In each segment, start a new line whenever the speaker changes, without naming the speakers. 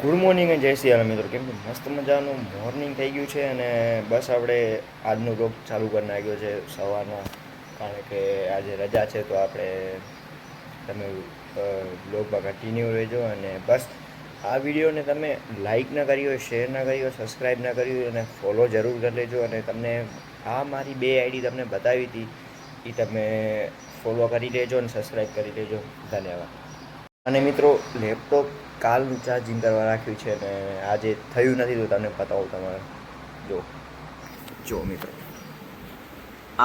Good morning અને જય શ્રી રામ મિત્રો. કેમ કે મસ્ત મજાનું મોર્નિંગ થઈ ગયું છે અને બસ આપણે આજનો બ્લોગ ચાલુ કરી નાખ્યો છે સવારના. કારણ કે આજે રજા છે તો આપણે તમે બ્લોગમાં કન્ટિન્યુ રહેજો. અને બસ આ વિડીયોને તમે લાઈક ના કરી હોય, શેર ના કરી હોય, સબસ્ક્રાઈબ ના કરી હોય અને ફોલો જરૂર કરી લેજો. અને તમને આ મારી બે આઈડી તમને બતાવી હતી એ તમે ફોલો કરી લેજો અને સબસ્ક્રાઈબ કરી લેજો. ધન્યવાદ. અને મિત્રો લેપટોપ કાલનું ચાર્જિંગ કરવા રાખ્યું છે અને આજે થયું નથી તો તમને બતાવું તમારે. જો જો મિત્રો,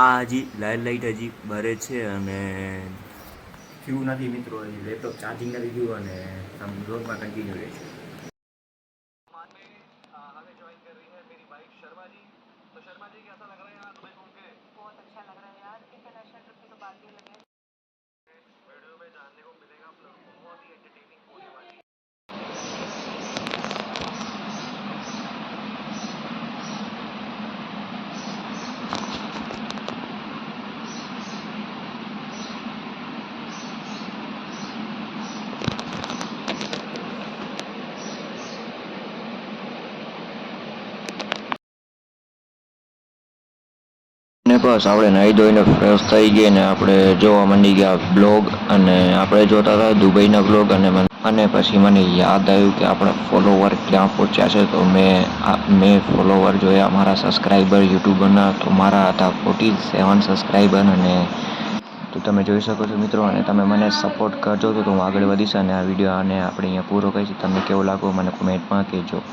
આ હજી લાઇટ હજી ભરે છે અને થયું નથી મિત્રો. હજી લેપટોપ ચાર્જિંગ નથી થયું અને તમે બ્લોગમાં કન્ટિન્યુ રહેશે. ને બસ આપણે નાહી ધોઈને ફ્રેશ થઈ ગઈ ને આપણે જોવા માંડી ગયા બ્લોગ. અને આપણે જોતા હતા દુબઈના બ્લોગ. અને પછી મને યાદ આવ્યું કે આપણા ફોલોવર ક્યાં પહોંચ્યા છે. તો મેં ફોલોવર જોયા મારા સબસ્ક્રાઈબર યુટ્યુબરના. તો મારા હતા 47 સબસ્ક્રાઈબર. અને તો તમે જોઈ શકો છો મિત્રો. અને તમે મને સપોર્ટ કરજો તો હું આગળ વધીશ. અને આ વિડીયો આપણે અહીંયા પૂરો કરીશ. તમને કેવો લાગો મને કોમેન્ટમાં કહેજો.